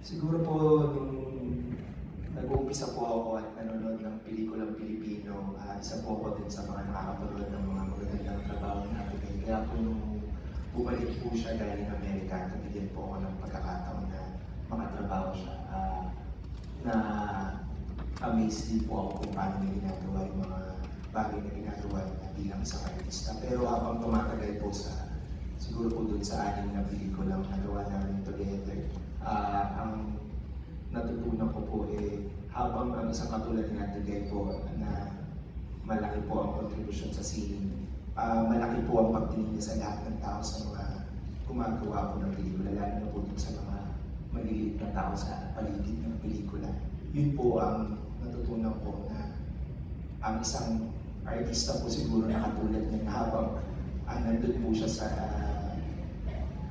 Siguro po nung nag-uumpisa po ako at nanonood ng pelikulang Pilipino, isa po ako din sa mga nakakapanood ng mga magagandang trabaho natin. Kaya po nung bumalik po siya galing Amerika, nabigyan po ako ng pagkakataon na makatrabaho siya. Na amaze din po ako kung paano niya ginagawa yung mga bagay na ginagawa niya bilang isang artista. Pero habang tumatagal po siguro po dun sa anim na pelikulang nagawa namin together, ang natutunan ko po habang ang isang katulad ni Ate Guy po na malaki po ang contribution sa scene, malaki po ang pagtingin niya sa lahat ng tao sa mga gumagawa po ng pelikula, lalo na po dun sa mga maliliit na tao sa paligid ng pelikula. Yun po ang natutunan ko na ang isang artista po siguro na katulad niya na habang nandun po siya sa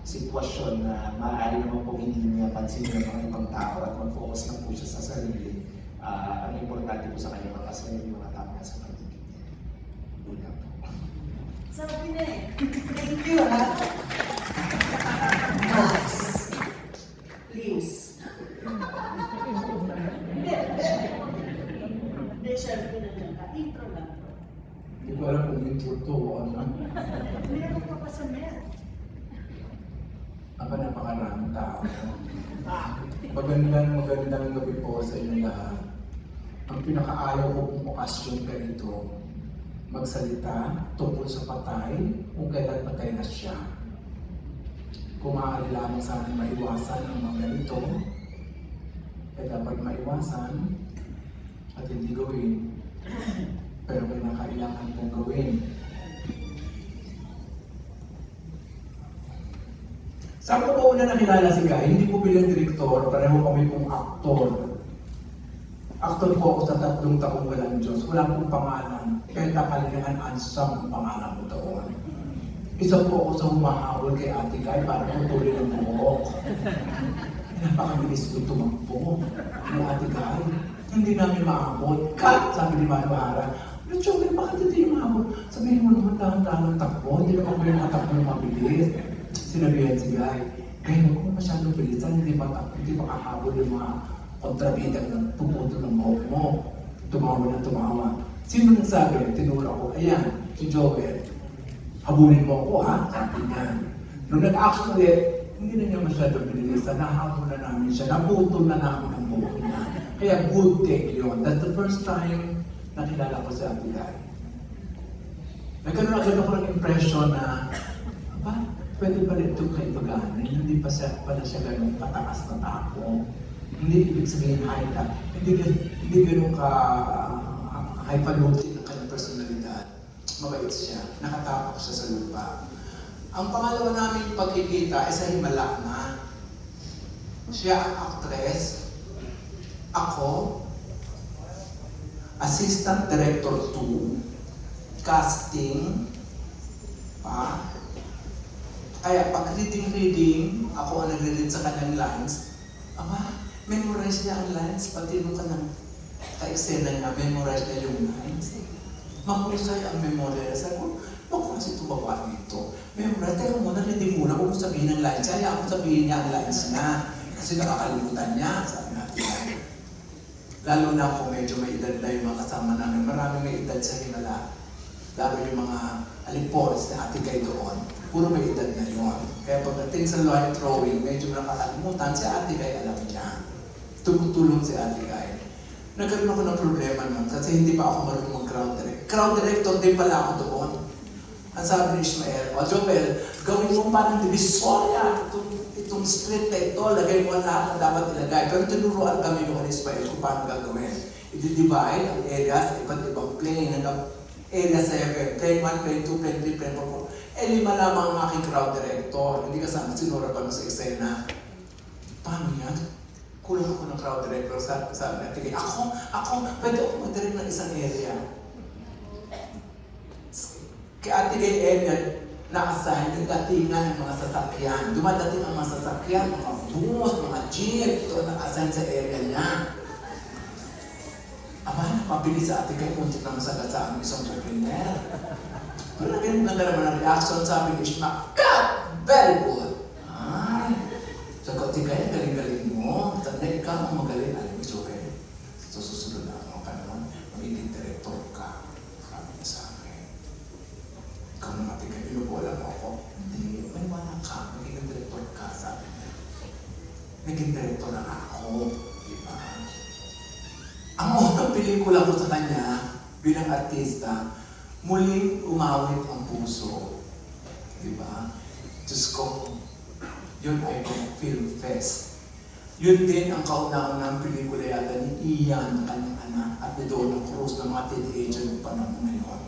sitwasyon na maaari naman po hindi niya pansin ng mga ibang tao at mag-focus lang po siya sa sarili. Ang importante po sa kanya makasaya yung mga tao na sa paligid niya. Una po. Sabi na eh. Thank you, ha? Max. Please. Hindi, syempre na dyan ka. Intro lang to. Hindi ko alam kung intro to o ano. Meron ka pa sa net. Ang napakaraming tao. Magandang gabi po sa inyo lahat. Ang pinakaayaw ko pong okasyon ganito, magsalita tungkol sa patay kung kailan patay na siya. Kung maaari lamang sa akin maiwasan ang mga ganito, dapat maiwasan at hindi gawin. Pero kailangan pong gawin. Saan ko po una nakilala si Guy? Hindi po bilang direktor, pareho kami pong aktor. Aktor po ako sa 3 taong walang Diyos. Wala pong pangalan. Penta Kalingaan Ansam ang pangalan ko doon. Isa po ako sa humahabol kay Ate Guy para putulin ang buhok. Napakabilis ko tumakbo ng Ate Guy. Hindi namin maabot. Cut! Sabi ni Mano Hara. Chogel, bakit hindi maabot? Sabihin mo naman dahan-dahan ng takbo. Hindi naman ko yung matakbo ng mabilis. Sinabihan si Guy, huwag mo masyadong bilisan, hindi makahabol yung mga kontrabidang ng puputo ng buhok mo. Tumawa. Sino nagsabi? Tinuro ko, ayan, si Joel. Habulin mo ako, ha? Sabi niya. Nung nag-action ulit, hindi na niya masyadong bilisan, nahabol na namin siya, naputol na namin ang buhok niya. Kaya good take yun. That's the first time nakilala ko si Ate Guy. Nagkaroon agad ako ng impression na, pwede pa rin itong kaibaganin, hindi pa pala siya ganun pataas na tao. Hindi ibig sabihin high-top. Hindi ganun ka hyperloaded ng kanyang personalidad. Mabait siya. Nakatapak siya sa lupa. Ang pangalawa namin pagkikita ay sa himala na. Siya ang actress. Ako, Assistant Director 2, Casting, kaya pag reading, ako ang nagre-read sa kanyang lines. Memorize niya ang lines, pati nung kanang ka-eksena niya, memorize niya yung lines. Mahusay ang memorize. Sabi ko, bakit kasi tumaba nito? Memorize, teka muna, reading muna, huwag mo sabihin ang lines. Kaya ako sabihin niya ang lines niya. Kasi nakakalimutan niya, sabi natin. Lalo na kung medyo may edad na yung mga kasama namin. Maraming may edad sa himala. Lalo yung mga aliporis na Ate Guy doon. Puro may edad na yun. Kaya pagdating sa line throwing, medyo nakakalimutan, si Ate Guy alam niya. Tumutulong si Ate Guy. Nagkaroon ako ng problema nun kasi hindi pa ako marunong mag-crowd direct. Crowd director din pala ako doon. Ang sabi ni Ishmael, Joel, gawin mo parang divisoria itong street na ito, lagay mo lahat na dapat ilagay. Pero tinuruan kami ni Ishmael kung paano gagawin. I-divide ang areas, iba't ibang plane, hanggang area 7, plane 1, plane 2, plane 3, plane 4. 5 lamang ang aking crowd director. Hindi kasama sinura pa sa eksena. Paano yan? Kulang ako ng crowd director. Sabi natin, ako, pwede ako mag-direct ng isang area. Kaya Ate Guy area, na-assign yung datingan ng mga sasakyan. Dumadating ang mga sasakyan, mga bus, mga jeep, ito na-assign sa area niya. Napabilis sa Ate Guy, kung naman sagad sa aming isang opener. Pero naging ganda naman ang reaction, sabi ni Ishma, cut! Very good! Sagot, Ate Guy, galing-galing mo. ikaw ang magaling, alam mo, Joel. So, susunod na ako ka naman, magiging director ka. Sabi niya sa akin. Ikaw na matigan, inubola mo ako. Hindi, may wala ka, magiging director ka, sabi niya. Naging director na ako, di ba? Ang unang pelikula ko sa kanya, bilang artista, muling umawit ang puso. Di ba? Diyos ko, yun ay Film Fest. Yun din ang kauna-unang pelikula yata ni Ian, na kanyang anak, at ni Donna Cruz, na mga teenager ng panahon ngayon.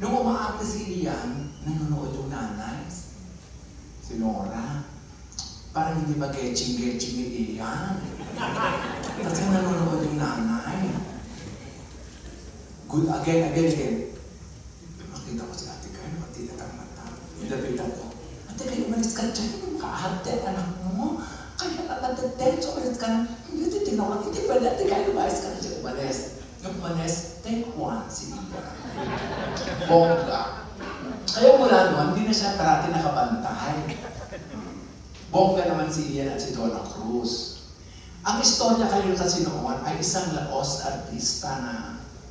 Nung umaakta si Ian, nanonood yung nanay, si Nora. Parang hindi ba getching ni Ian? Kasi nanonood yung nanay. Good, again. Nakita ko si Ate Kay, nakatita ka mata. Nilapitan ko. Ate Kay, umalis ka dyan. Kaarte, anak mo. Kaya nakatatenso, umalis ka na. Hindi, tinawag. Hindi pwede, Ate Kay, umalis ka na siya. Umalis. Yung umalis, take one si Ian. Bongga. Kaya mula doon, hindi na siya parati nakabantay. Bongga naman si Ian at si Donna Cruz. Ang istorya kayo kasi noon ay isang Laos artista na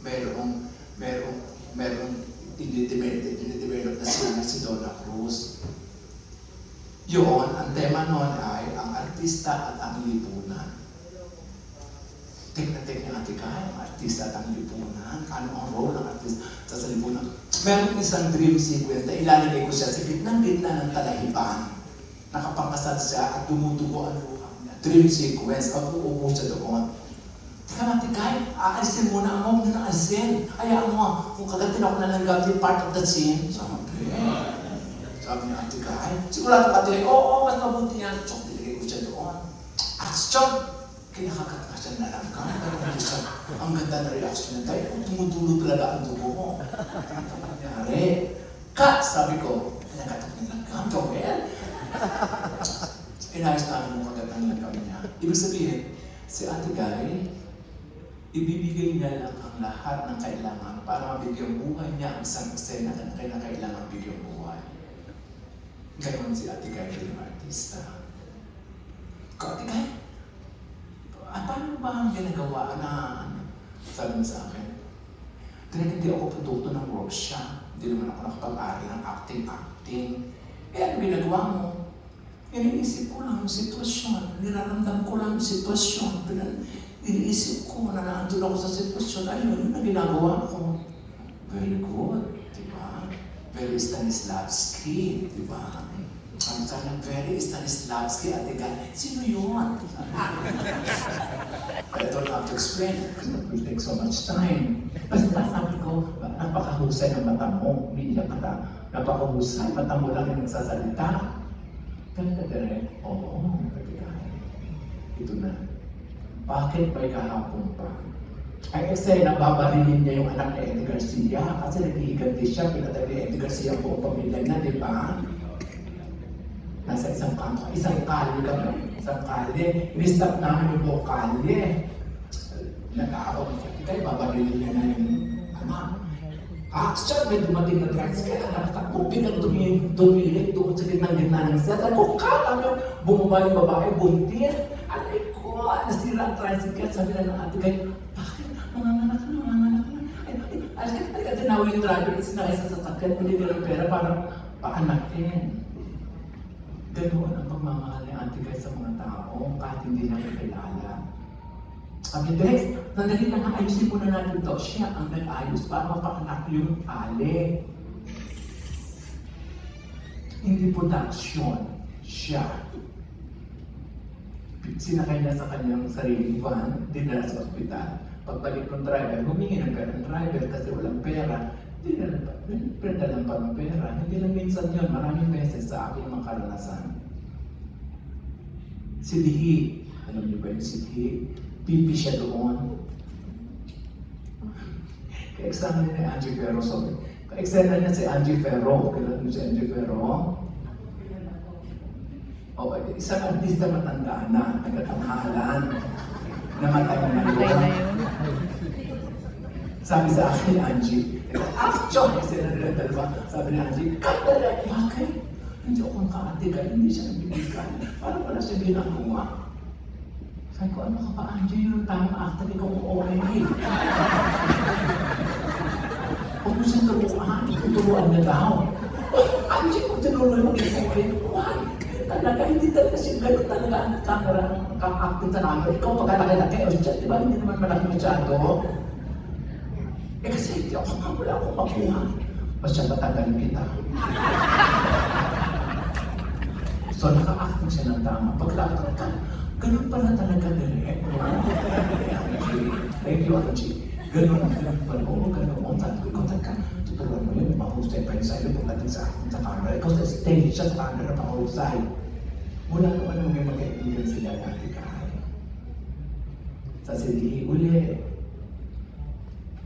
merong dinidevelop na siya si Donna Cruz. Yun, ang tema noon ay ang artista at ang lipunan. Take na natin kaya ang artista at ang lipunan. Ano ang role ng artista sa lipunan? Meron isang dream sequence na ilalagay ko siya sa gitna ng talahiban. Nakapangkasal siya at dumudugo ang luha niya. Dream sequence, pag uupo siya doon. Teka natin, kahit aalisin muna ang huwag na alisin. Hayaan mo, kung kagatin ako na lang gawin part of the scene. Sabi niya, Ate Kay, sigurado ka, Ate Kay, oo, mas mabuti yan. Tsok, dilagay ko siya doon. Action! Kinakagat ka siya na lang ka. Ang ganda na reaction niya, tayo, tumutulo talaga ang dugo mo. Ano nangyari? Cut! Sabi ko, pinagatok niya lang ka, Joel. Inayos namin yung magandang lagaw niya. Ibig sabihin, si Ate Kay, ibibigay niya lang ang lahat ng kailangan para mabigyan buhay niya ang isang eksena na kailangan bigyan buhay. Ganon si Ate Kay bilang artista. Ate Kay, paano ba ang ginagawa na sabi niya sa akin? Dahil hindi ako produkto ng workshop. Hindi naman ako nakapag-aral ng acting. Eh, ano ginagawa mo? Iniisip ko lang yung sitwasyon. Niraramdam ko lang yung sitwasyon. Iniisip ko na naandun ako sa sitwasyon. Ayun, yun ang ginagawa ko. Very good, di ba? Very Stanislavski, di ba? Ang sabi ng very Stanislavski, Ate Kay, sino yun? I don't have to explain because it will take so much time. Basta sabi ko, napakahusay ng mata mo. Umiiyak ka. Napakahusay, mata mo lang yung nagsasalita. Ganda direct, oo, Ate Kay. Ito na. Bakit may kahapon pa? Ang eksena, babarilin niya yung anak ni Eddie Garcia kasi nag-iiganti siya, pinatay ni Eddie Garcia ang buong pamilya na, di ba? Nasa isang kalye kami, i-stop namin yung buong kalye. Nag-aawag siya, kaya babarilin niya na yung anak. Action! May dumating na tricycle, nakatakbo, biglang tumilit doon sa gitna ng set. Ako, kala bumaba yung babae, buntir. Alay ko, nasira ang tricycle. Sabi na ng Ate Kay, bakit? Manganganak na. Ay, tinawin yung driver, sinakay sa sasakyan, pinili ng pera para paanakin. Ganoon ang pagmamahal ni Ate Kay sa mga tao, kahit hindi na kilala. Sabi, Drex, nandali na nga, ayusin muna natin ito. Siya ang nag-ayos para mapakanak yung ale. Hindi production, siya. Sinakay niya sa kanyang sariling van, dinala sa ospital. Pagbalik ng driver, humingi ng pera ng driver kasi walang pera. Pinadalang pa ng pera. Hindi lang minsan yun, maraming beses sa aking mga karanasan. Si Lihi, alam niyo ba yung si Lihi? Pipi siya doon. Ka-examine niya ni Angie Ferro. Ka-examine niya si Angie Ferro. Kailan mo si Angie Ferro? O, isang artista matanda na, nagkatanghalan. Namatay na yun. Sabi sa akin ni Angie, action! Kasi nila dalawa. Sabi ni Angie, cut the red! Bakit? Hindi ako ang kaatigan, hindi siya nabibigay. Parang wala siya ginagawa. Sabi ko, ano ka ba, Angie? Yung tamang actor, ikaw ang okay. Huwag mo siyang turuan, tuturuan na daw. Angie, kung tinuruan mo ikaw okay, why? Talaga, hindi talaga siya gano'n talaga ang camera, ang acting sa camera. Ikaw pagkalaki-laki, o siya, di ba, hindi naman malaki masyado. Kasi hindi ako wala akong makuha. Basta matagal kita. So, naka-acting siya ng tama. Paglakad ka, ganun pala talaga direct. Thank you, Angie. Ganun pala. Oo, ganun. Sabi ko, ikaw talaga. Tuturuan mo yun, mahusay pa yun sa'yo pagdating sa acting sa camera. Ikaw sa stage siya sa camera, mahusay. Mula nung ano may magkaibigan sila dati kahit. Sa sige, uli.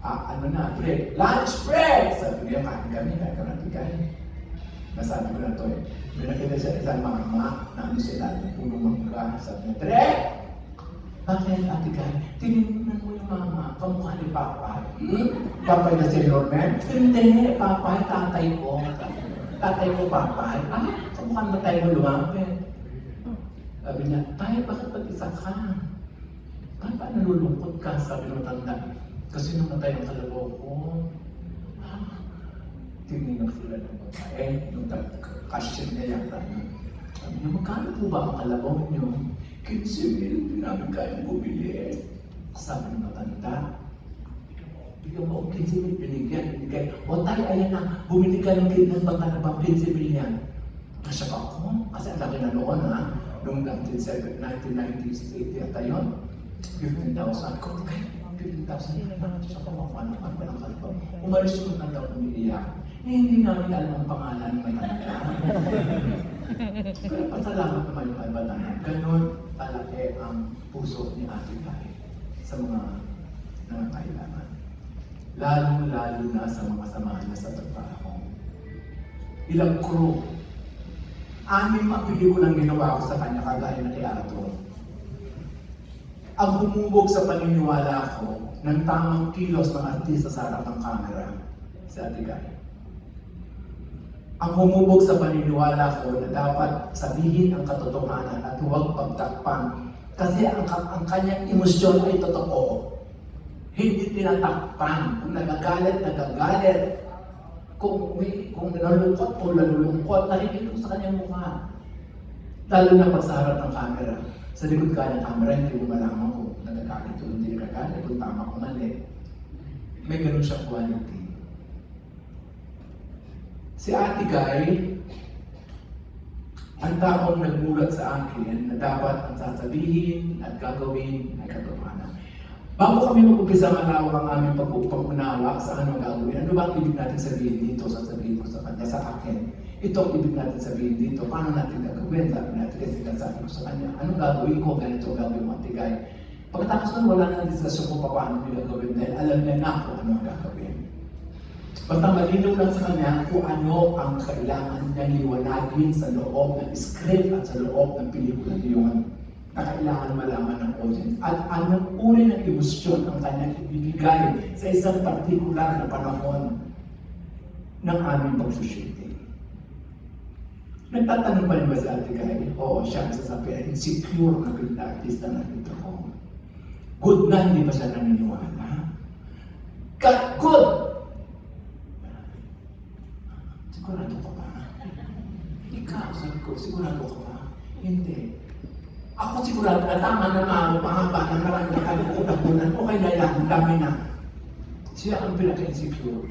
Ano na, break. Lunch break! Sabi niya, kain kami, natin kain. Nasabi ko na to eh. May nakita siya isang mama na ano sila, puno mangga. Sabi niya, Trek! Bakit, ate kain? Tinignan mo yung mama, kamukha ni Papay. Papay na si Norman? Hindi, Papay, tatay ko. Tatay ko, Papay. Kamukha na tayo mo lumapit. Sabi niya, Tay, bakit mag-isa ka? Paano nalulungkot ka? Sabi ng tanda. Kasi namatay ang kalabaw ko. Tinignan sila ng babae, yung cashier niya yata. Sabi niya, magkano po ba ang kalabaw niyo? 15,000, hindi namin kaya bumili. Sabi ng matanda, bigyan mo 15,000 binigay. O tayo, ayan na, bumili ka ng kalabaw, 15,000 yan. Nasyak ako, kasi ang laki na noon ha. Noong 1990s, 80 yata yun. 15,000. Ko, kaya 15,000 na. Siya pa ano ang kalabaw. Umalis yung matanda ko umiiyak. Hindi namin alam ang pangalan ng matanda. Pero pasalamat naman yung albatana. Ganon palaki ang puso ni Ate Kai sa mga nangangailangan. Lalo-lalo na sa mga samahan niya sa trabaho. Ilang crew. 6 ang pelikulang ginawa ko sa kanya kagaya na kay Arthur. Ang humubog sa paniniwala ko ng tamang kilos ng artista sa harap ng camera, si Ate Kai. Ang humubog sa paniniwala ko na dapat sabihin ang katotohanan at huwag pagtakpan. Kasi ang kanyang emosyon ay totoo. Hindi tinatakpan. Kung nagagalit. Kung nalulungkot o nalulungkot, nakikita ko sa kanyang mukha. Lalo na pag sa harap ng camera. Sa likod ka ng camera, hindi mo malaman kung nagagalit o hindi nagagalit, kung tama o mali. May ganun siyang quality. Si Ate Guy, ang taong nagmulat sa akin na dapat ang sasabihin at gagawin ay katotohanan. Bago kami mag-umpisa malawak ang aming pag-unawa sa anong gagawin, ano ba ang ibig natin sabihin dito? Sasabihin ko sa kanya, sa akin. Ito ang ibig natin sabihin dito. Paano natin gagawin? Sabi natin kasi sabi ko sa kanya, anong gagawin ko? Ganito gagawin mo, Ate Guy. Pagkatapos nun, wala nang diskusyon kung paano nila gagawin dahil alam niya na kung ano ang gagawin. Basta malinaw lang sa kanya kung ano ang kailangan niya liwanagin sa loob ng script at sa loob ng pelikula niyon na kailangan malaman ng audience. At anong uri ng emosyon ang kanyang ibibigay sa isang partikular na panahon ng aming pagsushooting. Nagtatanong pa rin ba si Ate Guy? Oo, siya ang sasabihin, insecure na pinag-artista na ito ko. Good na, hindi ba siya naniniwala? Good! Sigurado ka ba? Ikaw, sabi ko, sigurado ka ba? Hindi. Ako sigurado na tama na mahaba na marami na kayo kunakunan. Okay na lang, dami na. Siya ang pinaka-insecure.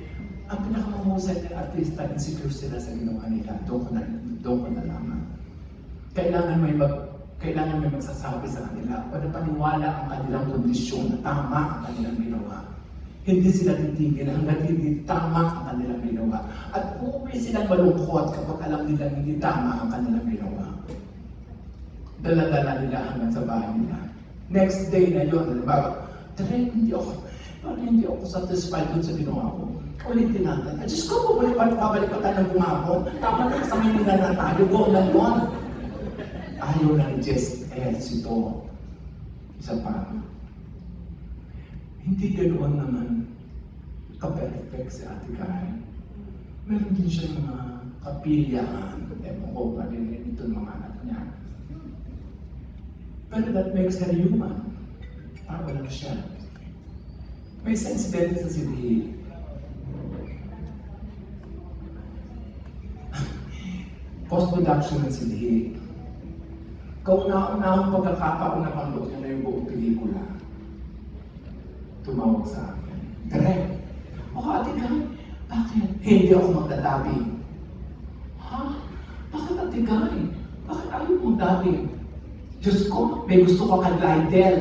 Ang pinaka-mahusay ng artista, insecure sila sa ginawa nila. Doon ko na lamang. Kailangan may magsasabi sa kanila o napaniwala ang kanilang kondisyon na tama ang kanilang ginawa. Hindi sila titigil hanggang hindi tama ang kanilang ginawa. At uuwi silang malungkot kapag alam nilang hindi tama ang kanilang ginawa. Dala-dala nila hanggang sa bahay nila. Next day na yun, halimbawa, hindi ako satisfied dun sa ginawa ko. Ulitin natin. Diyos ko, pabalik pa tayo ng bumabon. Tama na, sa Manila na tayo. Go na yun. Ayaw na ni Jess, ito. Isa pa. Hindi ganoon naman ka-perfect si Ate Kai. Meron din siya mga kapilyahan. Ewan ko, palirin ito ng mga anak niya. Pero that makes her human. Tao lang siya. May sensibility sa Silhi. Post-production ng Silhi. Kauna-unahang pagkakataon na panood niya na yung buong pelikula. Tumawag sa akin. Direct. Ate Guy, bakit? Hindi ako magdadabi. Ha? Bakit Ate Guy? Bakit ayaw mo magdabi? Diyos ko, may gusto ka kay Lydell.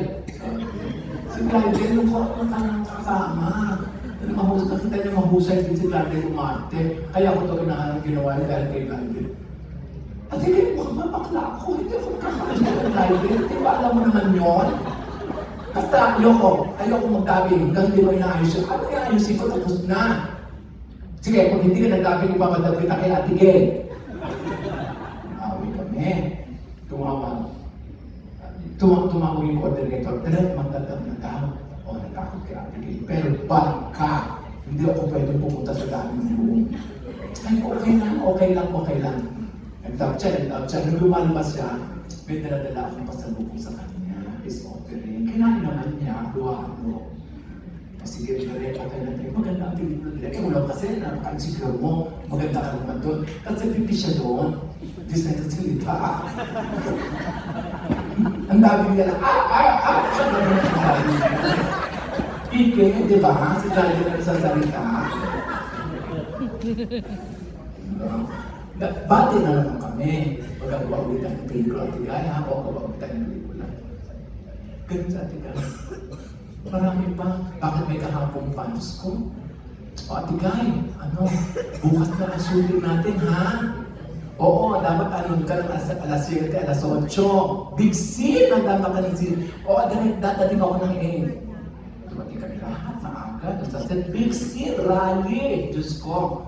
Si Lydell, yung kanyang kasama. Nakita niya mahusay din si Lydell umarte. Kaya ako ito ginawa niya dahil kay Lydell. Ate Guy, mukhang mapakla ako. Hindi ako nakakalit kay Lydell. Di ba alam mo naman yun? Basta ayoko magdabi. Hanggang hindi mo inaayos yun. Ano inaayos ko? Tapos na. Sige, kung hindi ka nagdabi, ipapadabi kita kay Ate Guy. Away kami. Tumawag yung coordinator, direct magdadab na daw. O, natakot kay Ate Guy. Pero bangka, hindi ako pwede pupunta sa daming room. Ay, okay lang. Nag-dab siya. Nung lumalabas siya, may daladala akong pasalubong sa kanya. Is offering. Kailangan naman niya, luhaan mo. Sige, direct, okay na tayo. Maganda ang pelikula direct. Wala kasi, napaka-insecure mo. Maganda ka naman doon. Kasi pipi siya doon. Hindi siya nagsalita. Ang dami niya lang, Pike, di ba? Si Daddy na nagsasalita. Bati na naman kami. Magagawa ulit ang pelikula. Ate Guy, ako ulit ang pelikula. Ganun sa Ate Guy. Marami pa. Bakit may kahapong fans ko? O Ate Guy, bukas na ang shooting natin, ha? Oo, dapat ka ng alas 7, alas 8. Big scene ang dapat ka ng scene. Oo, dadating ako ng 8. Dumating kami lahat sa aga. Doon sa set, big scene, rally. Diyos ko,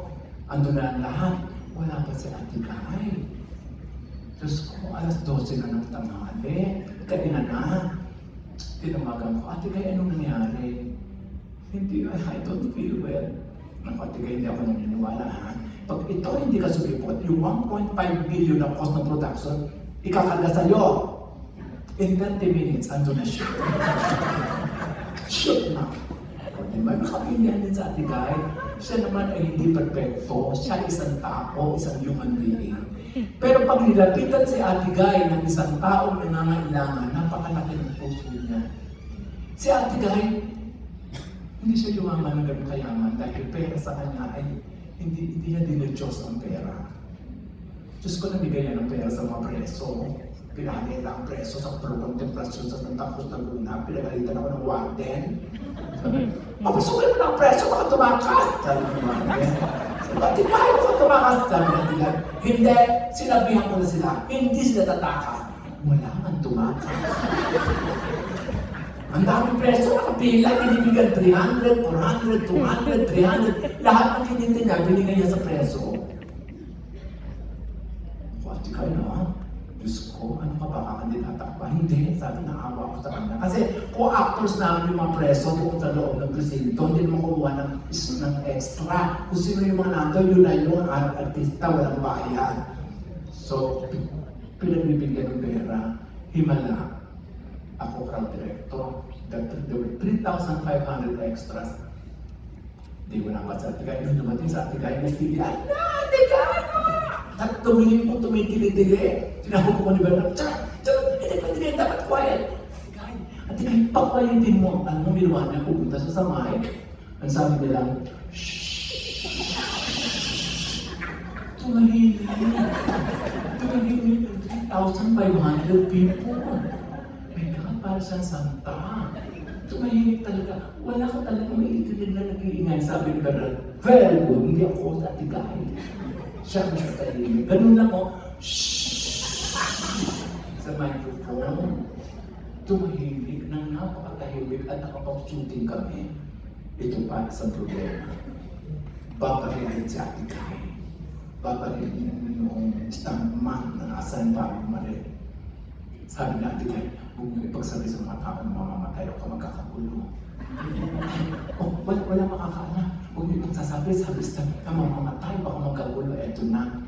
ando na ang lahat. Wala pa si Ate Guy. Diyos ko, alas 12 na ng tanghali. Kaya na. Tinamagan ko, Ate Guy, anong nangyari? Hindi, I don't feel well. Naku, Ate Guy, hindi ako naniniwala, ha? Pag ito hindi ka sumipot, yung 1.5 billion na cost ng production, ikakarga sa'yo. In 30 minutes, ando na siya. Shoot na. O, di ba? Nakapilihan din sa Ate Guy. Siya naman ay hindi perfecto. Siya isang tao, isang human being. Pero pag nilapitan si Ate Guy ng isang taong nangangailangan, napakalaki ng puso niya. Si Ate Guy, hindi siya yumaman ng ganun kayaman dahil pera sa kanya ay hindi niya dinadiyos ang pera. Diyos ko nabigay niya ng pera sa mga preso. Pinahagay ang preso sa pro-contemplasyon sa Santa Cruz ng Luna. Pinagalitan ako ng warden. Papasukin mo ng preso, baka tumakas! Sabi ng warden. Sabi, kahit baka tumakas, sabi ng Dilan. Hindi, sinabihan ko na sila. Hindi sila tatakas. Wala man tumakas. Ang daming preso, nakapila, binibigyan 300, 400, 200, 300. Lahat ng kinita niya, binigyan niya sa preso. Ate Guy na, Diyos ko, ano ka ba kakandidata ka ba? Hindi, sabi na awa ko sa kanya. Kasi co-actors namin yung mga preso doon sa loob ng presinto, hindi naman kumuha ng extra. Kung sino yung mga nandun, yun na yung artista, walang bayan. So, pinagbibigyan ng pera, himala. Ako crowd director, there were 3,500 extras. Di ko na pa sa Ate Guy. Nung dumating sa Ate Guy, nagtili, Ate Guy! At tumingin po, tumitili-tili. Tinahog ko ni Bernard, hindi dapat quiet. Ate Guy, pagpalitin mo. Ano ginawa niya? Pupunta sa samay. Ang sabi nila, shhh! Tumahimik. 3,500 people. Para siyang santa. Tumahimik talaga. Wala ka talaga maiitinig na nag-iingay. Sabi ni Bernard, very good. Hindi ako sa Ate Guy. Siya na sa tahimik. Ganun lang ako. Shhh! Sa microphone. Tumahimik nang napakatahimik at nakapag-shooting kami. Ito pa isang problema. Babarilin si Ate Guy. Babarilin yung stuntman na nasa yung Pablo Marin. Sabi na Ate Guy, huwag mo ipagsabi sa mga tao na mamamatay o ka magkakagulo. Wala makakaala. Huwag mo ipagsasabi, sabi ka mamamatay, baka magkagulo. Ito na.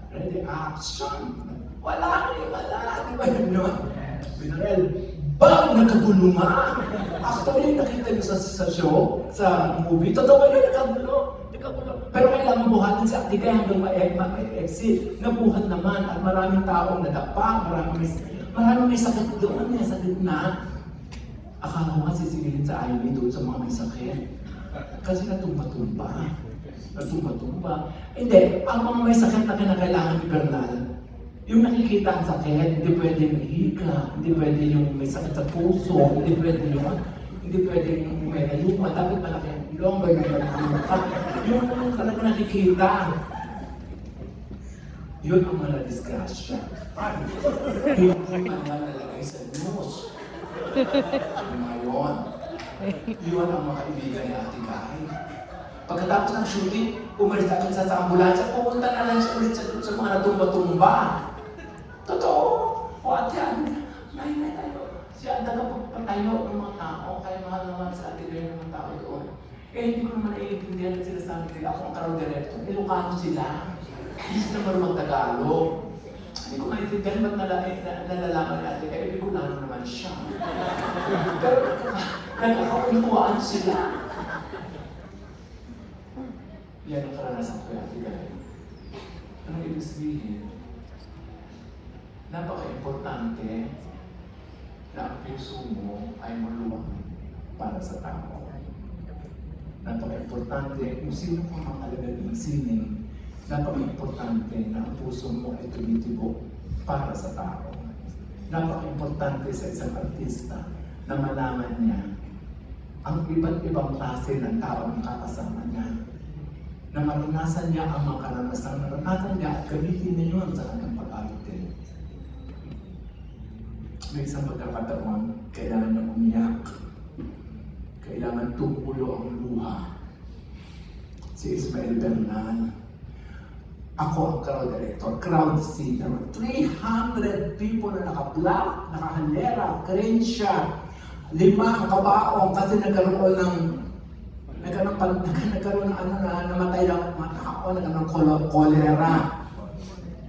Ready, action! Wala. Di ba yun? Binarel, bang nakagulo nga? Actually, nakita niyo sa show, sa movie, totoo yun, nakagulo. Pero kailangan buhatin si Ate Guy hanggang ma-exit. Nabuhat naman at maraming taong nadapa, maraming may sakit doon, may sakit na. Akala ko nga sisingilin sa Ivy doon sa mga may sakit. Kasi natumba-tumba. Hindi, ang mga may sakit na kinakailangan ibernal, yung nakikita ang sakit, hindi pwede yung hika, hindi pwede yung may sakit sa puso, hindi pwede yung may nayuma, dapat malaki ang ilong, may nayuma. Yung talaga nakikita. Yun ang mga disgrasya. Yung mga nalagay sa news. Ngayon, yun ang mga kaibigan ni Ate Guy. Pagkatapos ng shooting, umalis agad sa ambulansya, pupunta na lang siya ulit sa mga natumba-tumba. Totoo. O at yan, may tayo. Siya ang tagapagpatayo ng mga tao, kaya mahal naman sa Ate Guy ng mga tao doon. Eh, hindi ko naman naiintindihan na sila sa amin. Ako ang Carol Director, Ilocano sila. Hindi sila marunong Tagalog. Hindi ko maintindihan ba't nalalaman natin, eh, Ilocano naman siya. Pero nagkakakunukuhaan sila. Yan ang karanasan ko, Ate Guy. Anong ibig sabihin? Napaka-importante na ang puso mo ay maluwag para sa tao. Napaka-importante kung sino kang makalagay ng sining, napaka-importante na ang puso mo ay tumitibok para sa tao. Napaka-importante sa isang artista na malaman niya ang iba't ibang klase ng tao ang kakasama niya. Na maranasan niya ang mga karanasan, naranasan niya at gamitin niya yun sa kanyang pag-arte. May isang pagkakataon, kailangan niya umiyak. Kailangan tumulo ang luha. Si Ismael Bernal. Ako ang crowd director, crowd sitter. 300 people na naka-black, naka-halera, crane shot. 5 ang kabaong kasi nagkaroon ng namatay lang at mga tao, nagkaroon ng kolera.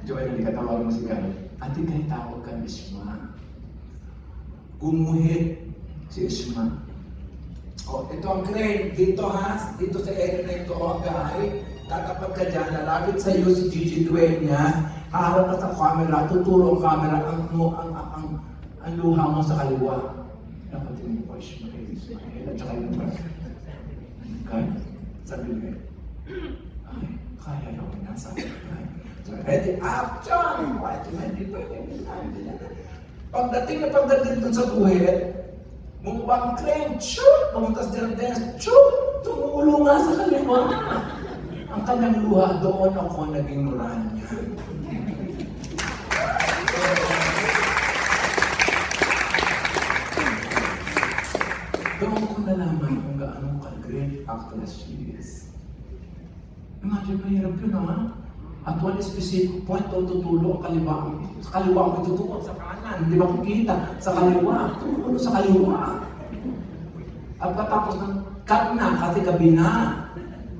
Joel, hindi ka tawag mo si Guy. Ate Guy, tawag ka, Isma. Gumuhit si Isma. O, ito ang crane. Dito ha, dito sa area na ito, o Guy. Tatapat ka dyan, lalapit sa iyo si Gigi Dueñas. Haharap ka sa camera, tuturo ang camera, ang luha mo sa kaliwa. Napatingin ko, Isma, at saka yung Guy, sabi niya, ay, kaya raw niya, sabi niya. So, ready, action! Pagdating dun sa buhit, bumaba ang crane, shoot! Pumunta sa Jardines, shoot! Tumulo nga sa kaliwa. Ang kanyang luha, doon ako naging Urania. Doon ko nalaman kung gaano ka-great actress she is. Imagine, mahirap yun ha? At one specific point, doon tutulo ang kaliwa. Sa kaliwa ako tutulo, sa kanan. Hindi ba kikita? Sa kaliwa. Tutulo sa kaliwa. At katapos ng cut na, kasi gabi na.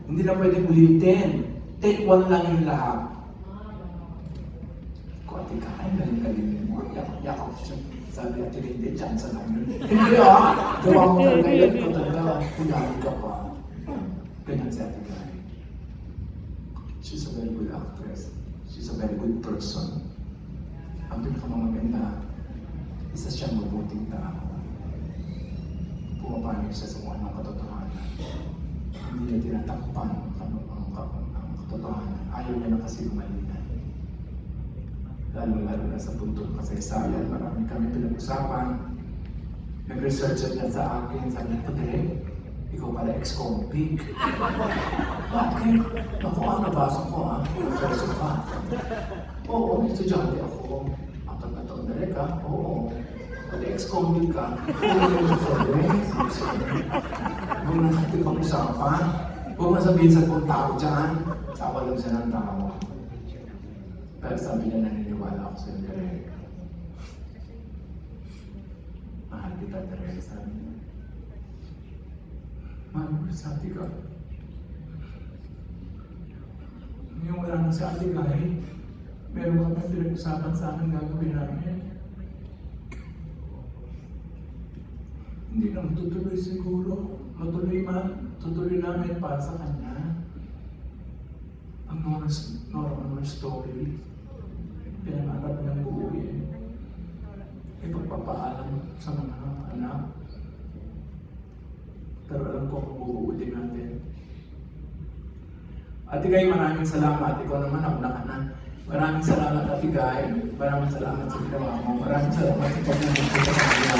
Hindi na pwede ulitin. Take one lang yung lahat. Kung ati ka, ay galing-galing mo. Yakap siya. Sabi natin, hindi, chance lang yun. Hindi gawa mo talaga yun. Ikaw talaga, kunyari ka pa. Ganyan si Ate Guy. She's a very good actress. She's a very good person. Ang pinakamaganda, isa siyang mabuting tao. Pumapanig siya sa mga ng katotohanan. Hindi niya tinatakpan ang katotohanan. Ayaw niya na kasi lumalinan. Lalo-lalo na sa puntong kasaysayan, marami kami pinag-usapan. Nag-research niya sa akin, sabi niya, Padre, ikaw pala ex-convict. Bakit? Ako nabasa ko Nag-research ka. Oo, estudyante ako. 4 na taon na rin ka. Oo. Pala ex-convict ka. Huwag na natin pag-usapan. Huwag na sabihin sa kung tao dyan. Sawa lang siya ng tao. Pero sabi niya, naniniwala ako sa Direk. Mahal kita, Direk, sabi niya. Mahal mo sa Ate Guy. Yung wala na sa Ate Guy, meron kami pinag-usapan sa akin gagawin namin. hindi na matutuloy siguro. Tutuloy namin para sa kanya. Ang Nora story, pinangarap niyang buuin. Ipagpapaalam sa mga anak. Pero alam ko kung bubuo din natin. Ate Guy, maraming salamat. Ikaw naman ako na ka na. Maraming salamat, Ate Guy. Maraming salamat sa ginawa mo. Maraming salamat sa pagmumulong sa kanila.